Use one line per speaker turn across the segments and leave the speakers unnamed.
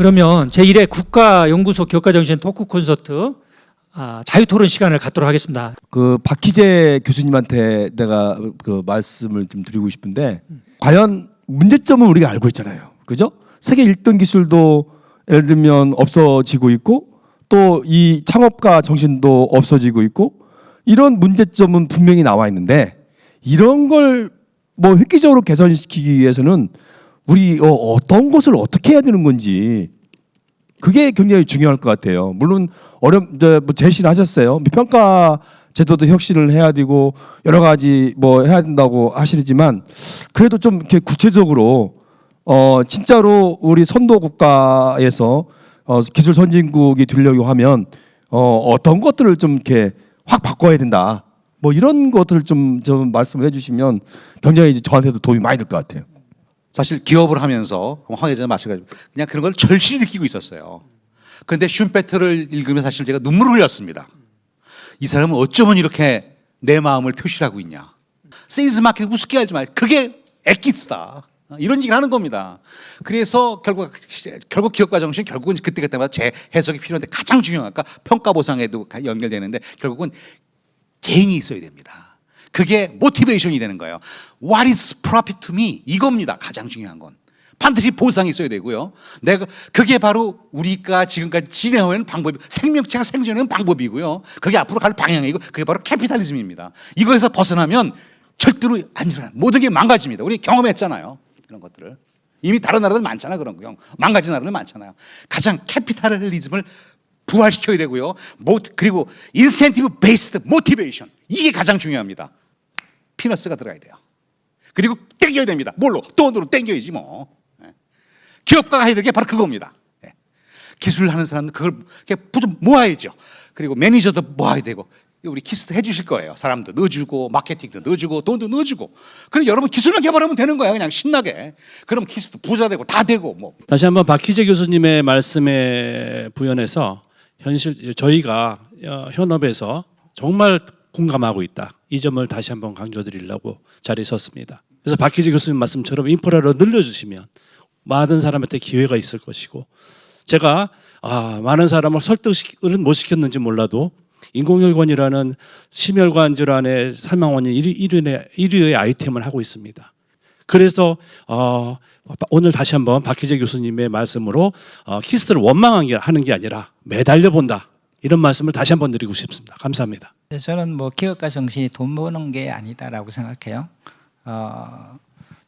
그러면 제1회 국가연구소 기업가정신 토크 콘서트 자유토론 시간을 갖도록 하겠습니다.
그 박희재 교수님한테 내가 그 말씀을 좀 드리고 싶은데 과연 문제점은 우리가 알고 있잖아요. 그죠? 세계 1등 기술도 예를 들면 없어지고 있고 또 이 창업가 정신도 없어지고 있고 이런 문제점은 분명히 나와 있는데 이런 걸 뭐 획기적으로 개선시키기 위해서는 우리 어떤 것을 어떻게 해야 되는 건지 그게 굉장히 중요할 것 같아요. 물론 뭐 제시를 하셨어요. 평가 제도도 혁신을 해야 되고 여러 가지 뭐 해야 된다고 하시지만 그래도 좀 이렇게 구체적으로 진짜로 우리 선도 국가에서 기술 선진국이 되려고 하면 어떤 것들을 좀 이렇게 확 바꿔야 된다. 뭐 이런 것들을 좀 말씀을 해주시면 굉장히 이제 저한테도 도움이 많이 될 것 같아요.
사실 기업을 하면서 황 회장님 마찬가지로 그냥 그런 걸 절실히 느끼고 있었어요. 그런데 슌페트를 읽으면 사실 제가 눈물을 흘렸습니다. 이 사람은 어쩌면 이렇게 내 마음을 표시를 하고 있냐. 세일즈 마케팅 우습게 알지 말. 그게 엑기스다. 이런 얘기를 하는 겁니다. 그래서 결국 기업가 정신 결국은 그때마다 재해석이 필요한데 가장 중요한 아까 평가 보상에도 연결되는데 결국은 개인이 있어야 됩니다. 그게 모티베이션이 되는 거예요. What is profit to me? 이겁니다. 가장 중요한 건. 반드시 보상이 있어야 되고요. 그게 바로 우리가 지금까지 진행하는 방법이 생명체가 생존하는 방법이고요. 그게 앞으로 갈 방향이고 그게 바로 캐피탈리즘입니다. 이거에서 벗어나면 절대로 안 일어나. 모든 게 망가집니다. 우리 경험했잖아요. 이런 것들을. 이미 다른 나라들 많잖아. 그런 거. 망가진 나라들 많잖아요. 가장 캐피탈리즘을 부활시켜야 되고요. 그리고 인센티브 베이스드 모티베이션. 이게 가장 중요합니다. 피너스가 들어가야 돼요. 그리고 땡겨야 됩니다. 뭘로? 돈으로 땡겨야지 뭐. 기업가가 해야 될 게 바로 그겁니다. 기술을 하는 사람은 그걸 모아야죠. 그리고 매니저도 모아야 되고 우리 키스도 해주실 거예요. 사람도 넣어주고 마케팅도 넣어주고 돈도 넣어주고. 그럼 여러분 기술만 개발하면 되는 거예요. 그냥 신나게. 그럼 키스도 부자 되고 다 되고 뭐.
다시 한번 박희재 교수님의 말씀에 부연해서 저희가 현업에서 정말 공감하고 있다. 이 점을 다시 한번 강조드리려고 자리에 섰습니다. 그래서 박희재 교수님 말씀처럼 인프라를 늘려주시면 많은 사람한테 기회가 있을 것이고 제가 많은 사람을 설득을 못 시켰는지 몰라도 인공혈관이라는 심혈관 질환의 사망원인 1위의 아이템을 하고 있습니다. 그래서 오늘 다시 한번 박희재 교수님의 말씀으로 키스를 원망하는 게 아니라 매달려 본다. 이런 말씀을 다시 한번 드리고 싶습니다. 감사합니다.
저는 뭐 기업가 정신이 돈 버는 게 아니다라고 생각해요.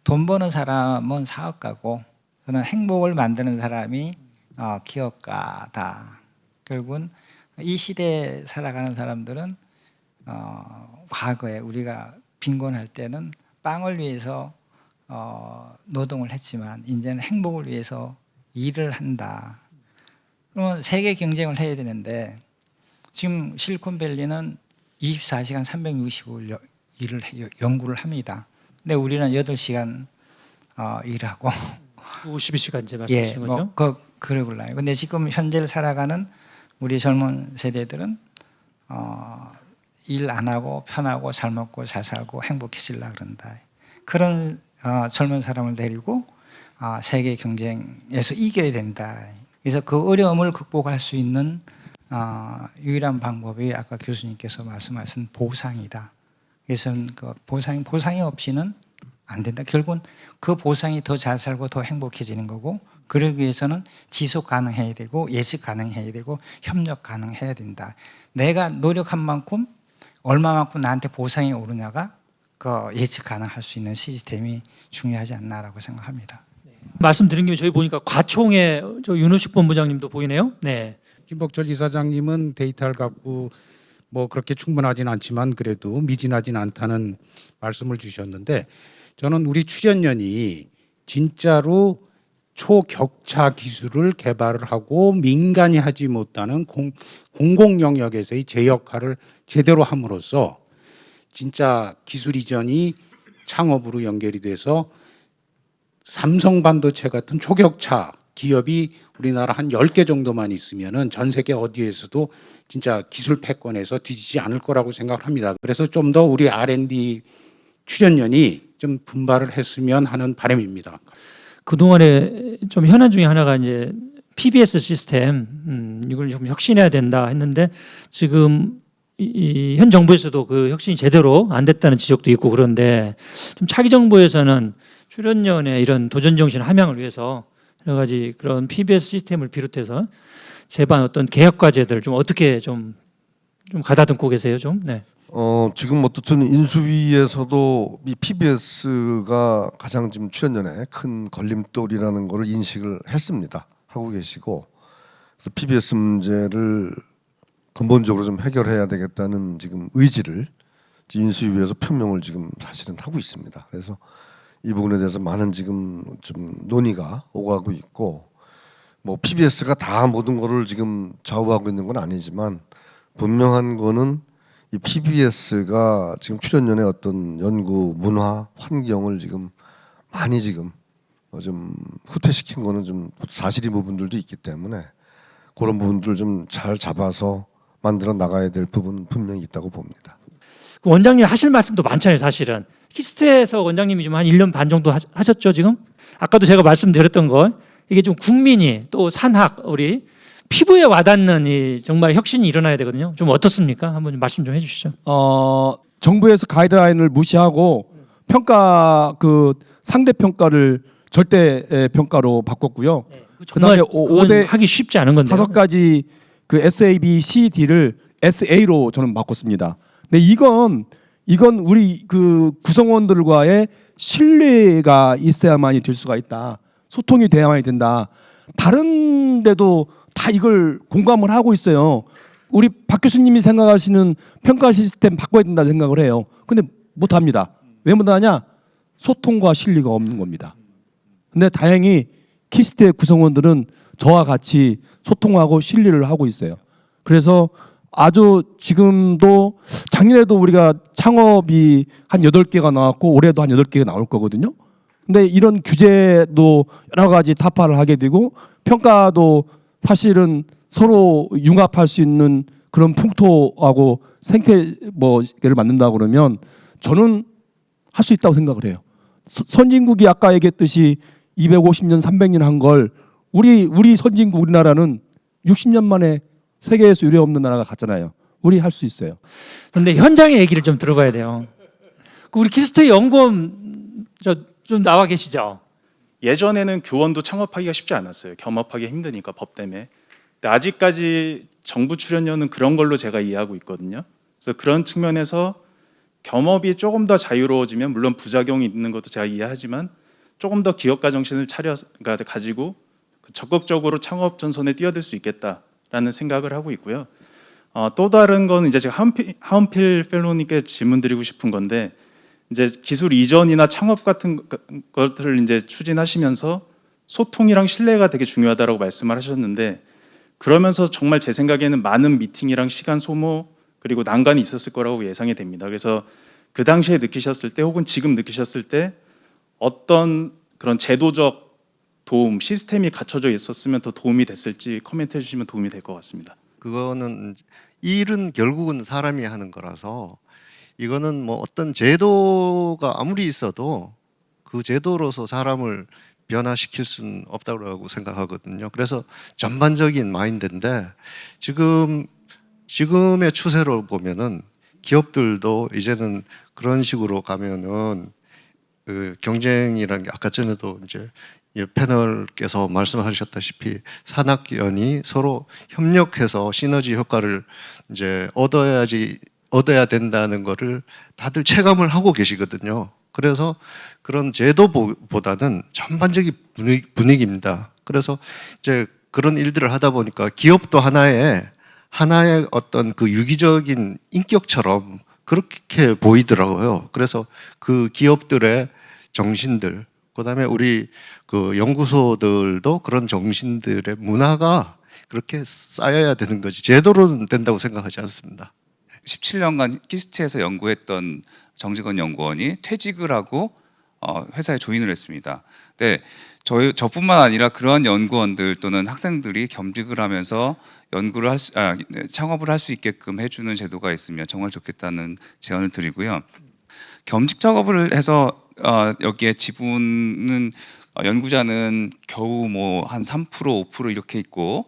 돈 버는 사람은 사업가고 저는 행복을 만드는 사람이 기업가다. 결국은 이 시대에 살아가는 사람들은 과거에 우리가 빈곤할 때는 빵을 위해서 노동을 했지만 이제는 행복을 위해서 일을 한다. 그러면 세계 경쟁을 해야 되는데 지금 실리콘밸리는 24시간 365일 연구를 합니다. 근데 우리는 8시간 일하고
52시간제 말씀하시는 거죠?
그러고요. 근데 지금 현재를 살아가는 우리 젊은 세대들은 일 안 하고 편하고 잘 먹고 잘 살고 행복해지려고 그런다. 그런 젊은 사람을 데리고 세계 경쟁에서 이겨야 된다. 그래서 그 어려움을 극복할 수 있는 유일한 방법이 아까 교수님께서 말씀하신 보상이다. 그래서 그 보상이 없이는 안 된다. 결국은 그 보상이 더 잘 살고 더 행복해지는 거고 그러기 위해서는 지속 가능해야 되고 예측 가능해야 되고 협력 가능해야 된다. 내가 노력한 만큼 얼마만큼 나한테 보상이 오르냐가 그 예측 가능할 수 있는 시스템이 중요하지 않나라고 생각합니다.
말씀드린 김에 저희 보니까 과총의 윤우식 본부장님도 보이네요. 네.
김복철 이사장님은 데이터를 갖고 뭐 그렇게 충분하진 않지만 그래도 미진하진 않다는 말씀을 주셨는데 저는 우리 출연연이 진짜로 초격차 기술을 개발을 하고 민간이 하지 못하는 공공 영역에서의 제 역할을 제대로 함으로써 진짜 기술 이전이 창업으로 연결이 돼서 삼성 반도체 같은 초격차 기업이 우리나라 한 10개 정도만 있으면은 전 세계 어디에서도 진짜 기술 패권에서 뒤지지 않을 거라고 생각을 합니다. 그래서 좀 더 우리 R&D 출연연이 좀 분발을 했으면 하는 바람입니다.
그동안에 좀 현안 중에 하나가 이제 PBS 시스템 이걸 좀 혁신해야 된다 했는데 지금 현 정부에서도 그 혁신이 제대로 안 됐다는 지적도 있고 그런데 좀 차기 정부에서는 출연연의 이런 도전 정신 함양을 위해서 여러 가지 그런 PBS 시스템을 비롯해서 제반 어떤 개혁 과제들 좀 어떻게 좀 가다듬고 계세요 좀? 네.
지금 어떻든 인수위에서도 이 PBS가 가장 지금 출연연의 큰 걸림돌이라는 것을 인식을 했습니다. 하고 계시고 PBS 문제를 근본적으로 좀 해결해야 되겠다는 지금 의지를 인수위에서 표명을 지금 사실은 하고 있습니다. 그래서 이 부분에 대해서 많은 지금 좀 논의가 오가고 있고 뭐 PBS가 다 모든 거를 지금 좌우하고 있는 건 아니지만 분명한 거는 이 PBS가 지금 출연연의 어떤 연구 문화 환경을 지금 많이 지금 좀 후퇴시킨 거는 좀 사실인 부분들도 있기 때문에 그런 부분들 좀 잘 잡아서 만들어 나가야 될 부분 분명히 있다고 봅니다.
그 원장님 하실 말씀도 많잖아요 사실은. 키스트에서 원장님이 좀 한 1년 반 정도 하셨죠 지금? 아까도 제가 말씀드렸던 거 이게 좀 국민이 또 산학 우리 피부에 와닿는 이 정말 혁신이 일어나야 되거든요. 좀 어떻습니까? 한번 말씀 좀 해주시죠.
정부에서 가이드라인을 무시하고 평가 그 상대 평가를 절대 평가로 바꿨고요.
정말
그다음에
그건 하기 쉽지 않은 건데.
5가지 그 SAB, CD를 SA로 저는 바꿨습니다. 근데 이건 우리 그 구성원들과의 신뢰가 있어야만이 될 수가 있다. 소통이 돼야만이 된다. 다른 데도 다 이걸 공감을 하고 있어요. 우리 박 교수님이 생각하시는 평가 시스템 바꿔야 된다 생각을 해요. 근데 못 합니다. 왜 못하냐? 소통과 신뢰가 없는 겁니다. 근데 다행히 키스트의 구성원들은 저와 같이 소통하고 신뢰를 하고 있어요. 그래서 아주 지금도 작년에도 우리가 창업이 한 8개가 나왔고 올해도 한 8개가 나올 거거든요. 근데 이런 규제도 여러 가지 타파를 하게 되고 평가도 사실은 서로 융합할 수 있는 그런 풍토하고 생태 뭐를 만든다 그러면 저는 할 수 있다고 생각을 해요. 선진국이 아까 얘기했듯이 250년, 300년 한 걸 우리 선진국 우리나라는 60년 만에 세계에서 유례 없는 나라가 갔잖아요. 우리 할 수 있어요.
그런데 현장의 얘기를 좀 들어봐야 돼요. 그 우리 키스트 연구원 좀 나와 계시죠?
예전에는 교원도 창업하기가 쉽지 않았어요. 겸업하기 힘드니까 법 때문에. 근데 아직까지 정부 출연료는 그런 걸로 제가 이해하고 있거든요. 그래서 그런 측면에서 겸업이 조금 더 자유로워지면 물론 부작용이 있는 것도 제가 이해하지만 조금 더 기업가 정신을 가지고 적극적으로 창업 전선에 뛰어들 수 있겠다라는 생각을 하고 있고요. 또 다른 건 이제 제가 하은필 펠로님께 질문드리고 싶은 건데 이제 기술 이전이나 창업 같은 것들을 이제 추진하시면서 소통이랑 신뢰가 되게 중요하다라고 말씀을 하셨는데 그러면서 정말 제 생각에는 많은 미팅이랑 시간 소모 그리고 난관이 있었을 거라고 예상이 됩니다. 그래서 그 당시에 느끼셨을 때 혹은 지금 느끼셨을 때 어떤 그런 제도적 도움, 시스템이 갖춰져 있었으면 더 도움이 됐을지 코멘트해 주시면 도움이 될 것 같습니다.
그거는 일은 결국은 사람이 하는 거라서 이거는 뭐 어떤 제도가 아무리 있어도 그 제도로서 사람을 변화시킬 수는 없다고 생각하거든요. 그래서 전반적인 마인드인데 지금의 추세로 보면은 기업들도 이제는 그런 식으로 가면은 그 경쟁이라는 게 아까 전에도 이제 패널께서 말씀하셨다시피 산학연이 서로 협력해서 시너지 효과를 이제 얻어야 된다는 거를 다들 체감을 하고 계시거든요. 그래서 그런 제도보다는 전반적인 분위기입니다. 그래서 이제 그런 일들을 하다 보니까 기업도 하나의 어떤 그 유기적인 인격처럼 그렇게 보이더라고요. 그래서 그 기업들의 정신들, 그다음에 우리 그 연구소들도 그런 정신들의 문화가 그렇게 쌓여야 되는 거지 제도로는 된다고 생각하지 않습니다.
17년간 키스트에서 연구했던 정직원 연구원이 퇴직을 하고 회사에 조인을 했습니다. 근데 저뿐만 아니라 그러한 연구원들 또는 학생들이 겸직을 하면서 창업을 할 수 있게끔 해주는 제도가 있으면 정말 좋겠다는 제안을 드리고요. 겸직 작업을 해서 여기에 지분은 연구자는 겨우 뭐 한 3%, 5% 이렇게 있고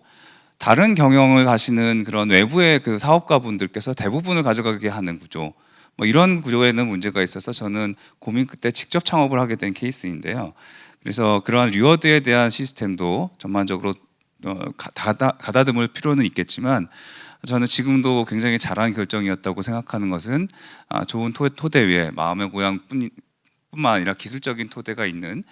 다른 경영을 하시는 그런 외부의 그 사업가분들께서 대부분을 가져가게 하는 구조. 뭐 이런 구조에는 문제가 있어서 저는 고민 끝에 직접 창업을 하게 된 케이스인데요. 그래서 그러한 리워드에 대한 시스템도 전반적으로 가다듬을 필요는 있겠지만 저는 지금도 굉장히 잘한 결정이었다고 생각하는 것은 좋은 토대 위에 마음의 고향뿐만 아니라 기술적인 토대가 있는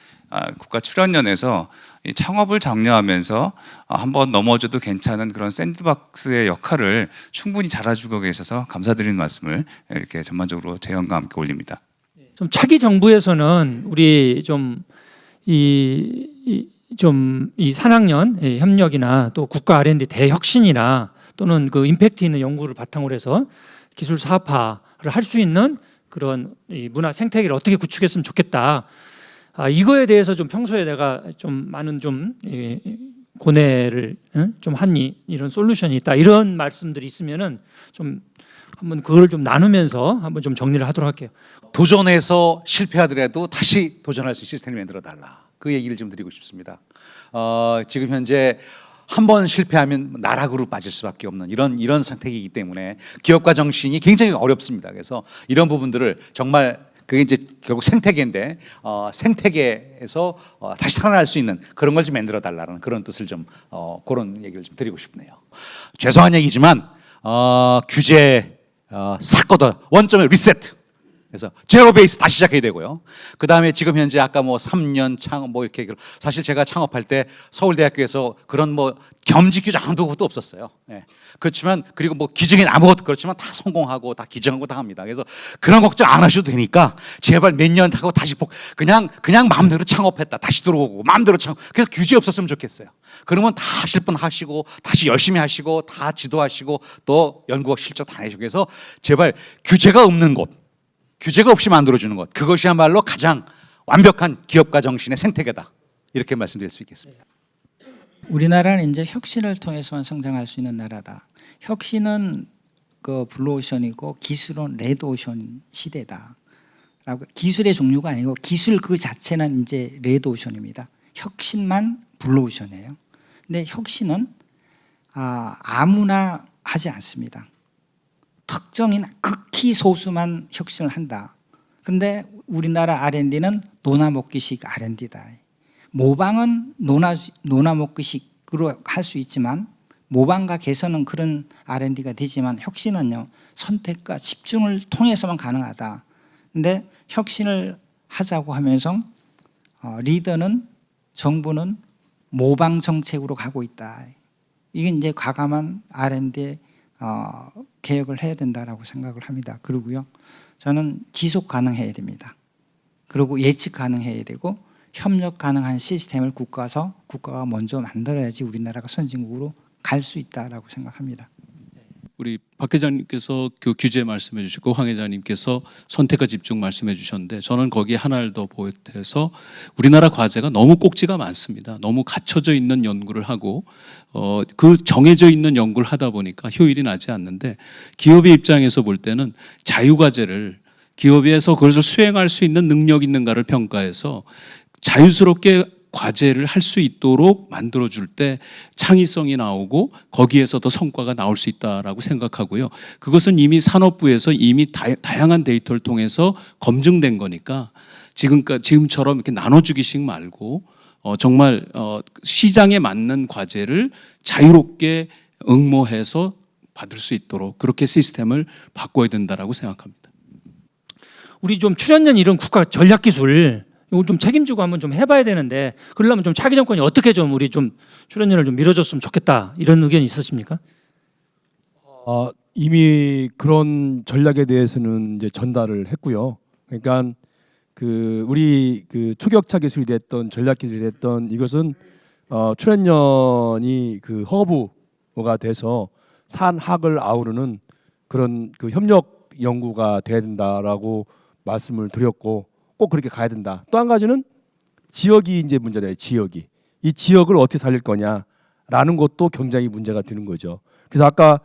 국가 출연연에서 이 창업을 장려하면서 한번 넘어져도 괜찮은 그런 샌드박스의 역할을 충분히 잘해주고 계셔서 감사드리는 말씀을 이렇게 전반적으로 재연과 함께 올립니다.
좀 차기 정부에서는 우리 좀 이 산학연 협력이나 또 국가 R&D 대혁신이나 또는 그 임팩트 있는 연구를 바탕으로 해서 기술 사업화를 할 수 있는 그런 이 문화 생태계를 어떻게 구축했으면 좋겠다. 이거에 대해서 좀 평소에 내가 좀 많은 좀 고뇌를 좀 하니 이런 솔루션이 있다. 이런 말씀들이 있으면은 좀 한번 그걸 좀 나누면서 한번 좀 정리를 하도록 할게요.
도전해서 실패하더라도 다시 도전할 수 있는 시스템을 만들어 달라. 그 얘기를 좀 드리고 싶습니다. 지금 현재 한 번 실패하면 나락으로 빠질 수밖에 없는 이런 상태이기 때문에 기업가 정신이 굉장히 어렵습니다. 그래서 이런 부분들을 정말 그게 이제 결국 생태계인데 생태계에서 다시 살아날 수 있는 그런 걸 좀 만들어 달라는 그런 뜻을 좀 그런 얘기를 좀 드리고 싶네요. 죄송한 얘기지만 규제 싹 걷어 원점에 리세트. 그래서 제로 베이스 다시 시작해야 되고요. 그 다음에 지금 현재 아까 뭐 3년 창업 뭐 이렇게 사실 제가 창업할 때 서울대학교에서 그런 뭐 겸직 규정 아무것도 없었어요. 예. 그렇지만 그리고 뭐 기증인 아무것도 그렇지만 다 성공하고 다 기증하고 다 합니다. 그래서 그런 걱정 안 하셔도 되니까 제발 몇 년 하고 다시 그냥 마음대로 창업했다 다시 들어오고 마음대로 창업. 그래서 규제 없었으면 좋겠어요. 그러면 다 하실 분 하시고 다시 열심히 하시고 다 지도하시고 또 연구와 실적 다 내시고 그래서 제발 규제가 없는 곳. 규제가 없이 만들어주는 것 그것이야말로 가장 완벽한 기업가 정신의 생태계다 이렇게 말씀드릴 수 있겠습니다.
우리나라는 이제 혁신을 통해서만 성장할 수 있는 나라다. 혁신은 그 블루오션이고 기술은 레드오션 시대다. 라고 기술의 종류가 아니고 기술 그 자체는 이제 레드오션입니다. 혁신만 블루오션이에요. 근데 혁신은 아무나 하지 않습니다. 특정인 극히 소수만 혁신을 한다. 근데 우리나라 R&D는 노나먹기식 R&D다. 모방은 노나먹기식으로 할 수 있지만 모방과 개선은 그런 R&D가 되지만 혁신은요 선택과 집중을 통해서만 가능하다. 근데 혁신을 하자고 하면서 리더는 정부는 모방 정책으로 가고 있다. 이게 이제 과감한 R&D의 개혁을 해야 된다라고 생각을 합니다. 그리고요, 저는 지속 가능해야 됩니다. 그리고 예측 가능해야 되고 협력 가능한 시스템을 국가가 먼저 만들어야지 우리나라가 선진국으로 갈 수 있다라고 생각합니다.
우리 박 회장님께서 그 규제 말씀해 주시고 황 회장님께서 선택과 집중 말씀해 주셨는데 저는 거기에 하나를 더 보태서 우리나라 과제가 너무 꼭지가 많습니다. 너무 갖춰져 있는 연구를 하고 그 정해져 있는 연구를 하다 보니까 효율이 나지 않는데 기업의 입장에서 볼 때는 자유과제를 기업에서 그것을 수행할 수 있는 능력 있는가를 평가해서 자유스럽게 과제를 할 수 있도록 만들어줄 때 창의성이 나오고 거기에서도 성과가 나올 수 있다라고 생각하고요. 그것은 이미 산업부에서 이미 다양한 데이터를 통해서 검증된 거니까 지금처럼 이렇게 나눠주기식 말고 정말 시장에 맞는 과제를 자유롭게 응모해서 받을 수 있도록 그렇게 시스템을 바꿔야 된다라고 생각합니다.
우리 좀 출연연 이런 국가 전략 기술 이걸 좀 책임지고 한번 좀 해봐야 되는데 그러려면 좀 차기 정권이 어떻게 좀 우리 좀 출연연을 좀 밀어줬으면 좋겠다 이런 의견이 있으십니까?
이미 그런 전략에 대해서는 이제 전달을 했고요. 그러니까 우리 초격차 기술이 됐던 전략 기술이 됐던 이것은 출연연이 허브가 돼서 산학을 아우르는 그런 협력 연구가 돼야 된다라고 말씀을 드렸고. 꼭 그렇게 가야 된다. 또 한 가지는 지역이 이제 문제다. 지역이 이 지역을 어떻게 살릴 거냐라는 것도 굉장히 문제가 되는 거죠. 그래서 아까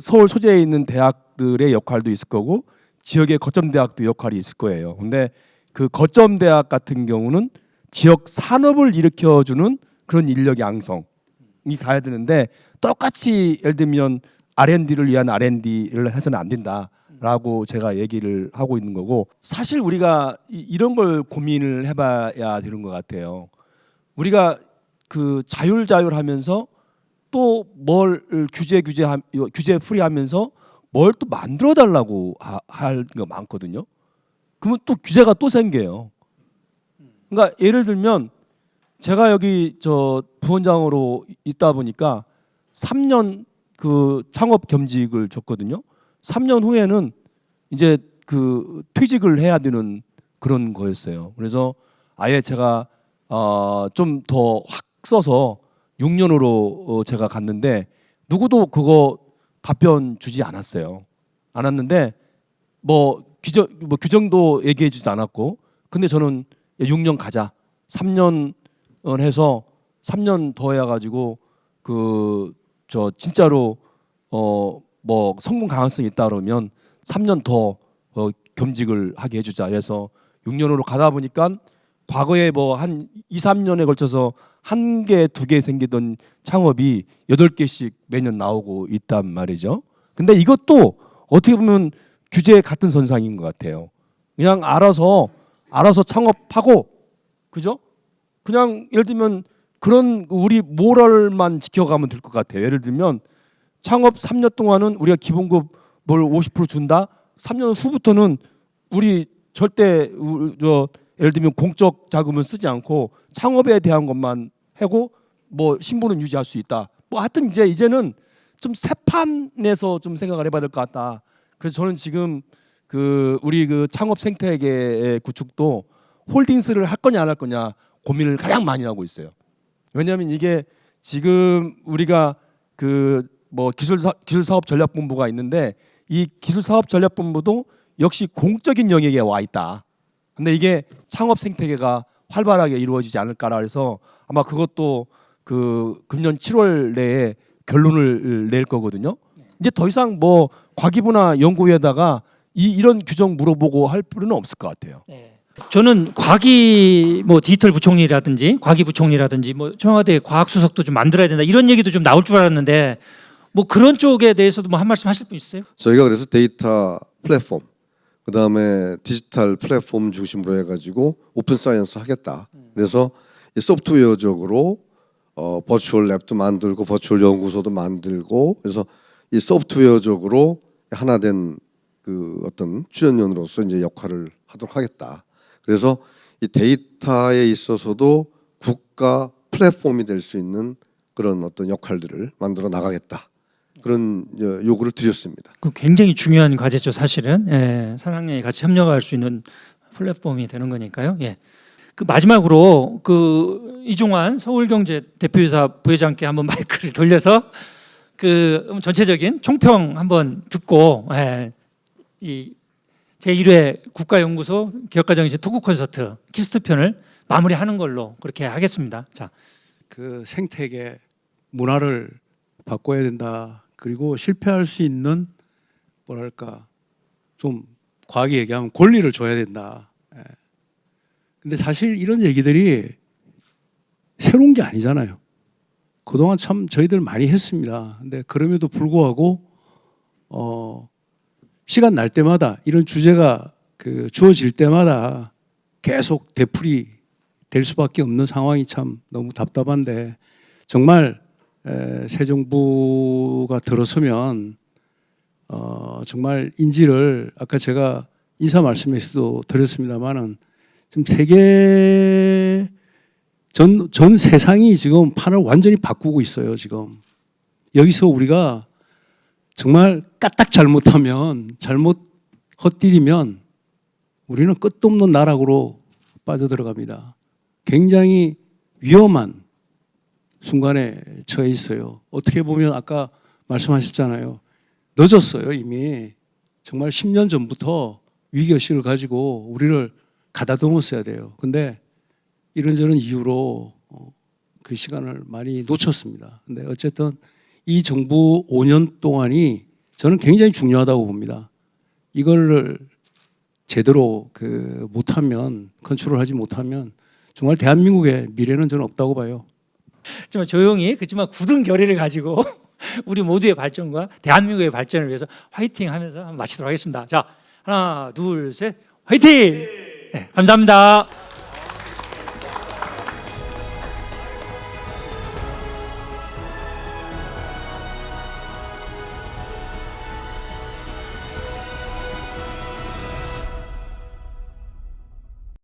서울 소재에 있는 대학들의 역할도 있을 거고 지역의 거점 대학도 역할이 있을 거예요. 근데 그 거점 대학 같은 경우는 지역 산업을 일으켜주는 그런 인력 양성이 가야 되는데 똑같이 예를 들면 R&D를 위한 R&D를 해서는 안 된다라고 제가 얘기를 하고 있는 거고 사실 우리가 이런 걸 고민을 해봐야 되는 것 같아요. 우리가 그 자율하면서 또 뭘 규제 풀이하면서 뭘 또 만들어 달라고 할 거 많거든요. 그러면 또 규제가 또 생겨요. 그러니까 예를 들면 제가 여기 저 부원장으로 있다 보니까 3년 그 창업 겸직을 줬거든요. 3년 후에는 이제 그 퇴직을 해야 되는 그런 거였어요. 그래서 아예 제가 좀 더 확 써서 6년으로 제가 갔는데 누구도 그거 답변 주지 않았어요. 않았는데 뭐 규정도 얘기해 주지도 않았고 근데 저는 6년 가자. 3년 해서 3년 더 해가지고 그 저 진짜로 뭐 성공 가능성이 있다 그러면 3년 더 겸직을 하게 해주자. 그래서 6년으로 가다 보니까 과거에 뭐 한 2, 3년에 걸쳐서 1개, 2개 생기던 창업이 8개씩 매년 나오고 있단 말이죠. 근데 이것도 어떻게 보면 규제의 같은 선상인 것 같아요. 그냥 알아서 창업하고 그죠? 그냥 예를 들면 그런 우리 모럴만 지켜가면 될 것 같아요. 예를 들면 창업 3년 동안은 우리가 기본급을 50% 준다. 3년 후부터는 우리 절대 예를 들면 공적 자금을 쓰지 않고 창업에 대한 것만 하고 뭐 신분은 유지할 수 있다. 뭐 하여튼 이제는 좀 새 판에서 좀 생각을 해봐야 될 것 같다. 그래서 저는 지금 그 우리 그 창업 생태계의 구축도 홀딩스를 할 거냐 안 할 거냐 고민을 가장 많이 하고 있어요. 왜냐하면 이게 지금 우리가 그 뭐 기술사업전략본부가 있는데 이 기술사업전략본부도 역시 공적인 영역에 와 있다. 근데 이게 창업 생태계가 활발하게 이루어지지 않을까라 해서 아마 그것도 그 금년 7월 내에 결론을 낼 거거든요. 이제 더 이상 뭐 과기부나 연구위에다가 이런 규정 물어보고 할 필요는 없을 것 같아요.
저는 과기 뭐 디지털 부총리라든지 과기 부총리라든지 뭐 청와대 과학수석도 좀 만들어야 된다 이런 얘기도 좀 나올 줄 알았는데 뭐 그런 쪽에 대해서도 뭐 한 말씀 하실 분 있어요?
저희가 그래서 데이터 플랫폼 그다음에 디지털 플랫폼 중심으로 해가지고 오픈 사이언스 하겠다. 그래서 이 소프트웨어적으로 버추얼 랩도 만들고 버추얼 연구소도 만들고 그래서 이 소프트웨어적으로 하나 된 그 어떤 출연연으로서 이제 역할을 하도록 하겠다. 그래서 이 데이터에 있어서도 국가 플랫폼이 될 수 있는 그런 어떤 역할들을 만들어 나가겠다. 그런 요구를 드렸습니다.
그 굉장히 중요한 과제죠, 사실은. 예, 산학연이 같이 협력할 수 있는 플랫폼이 되는 거니까요. 예. 그 마지막으로 그 이종환 서울경제 대표이사 부회장께 한번 마이크를 돌려서 그 전체적인 총평 한번 듣고 이 제1회 국가연구소 기업가정실 토크 콘서트 키스트 편을 마무리하는 걸로 그렇게 하겠습니다. 자,
그 생태계 문화를 바꿔야 된다. 그리고 실패할 수 있는 뭐랄까 좀 과하게 얘기하면 권리를 줘야 된다. 근데 사실 이런 얘기들이 새로운 게 아니잖아요. 그동안 참 저희들 많이 했습니다. 근데 그럼에도 불구하고 시간 날 때마다 이런 주제가 그 주어질 때마다 계속 되풀이 될 수밖에 없는 상황이 참 너무 답답한데 정말 새 정부가 들어서면 정말 인지를 아까 제가 인사 말씀에서도 드렸습니다만은 좀 세계 전 세상이 지금 판을 완전히 바꾸고 있어요. 지금 여기서 우리가 정말 까딱 잘못하면 잘못 헛디디면 우리는 끝도 없는 나락으로 빠져들어갑니다. 굉장히 위험한 순간에 처해 있어요. 어떻게 보면 아까 말씀하셨잖아요. 늦었어요 이미. 정말 10년 전부터 위기의식을 가지고 우리를 가다듬었어야 돼요. 근데 이런저런 이유로 그 시간을 많이 놓쳤습니다. 근데 어쨌든 이 정부 5년 동안이 저는 굉장히 중요하다고 봅니다. 이거를 제대로 그 못하면 컨트롤하지 못하면 정말 대한민국의 미래는 저는 없다고 봐요.
좀 조용히 그렇지만 굳은 결의를 가지고 우리 모두의 발전과 대한민국의 발전을 위해서 화이팅 하면서 한번 마치도록 하겠습니다. 자, 하나, 둘, 셋, 화이팅! 네, 감사합니다.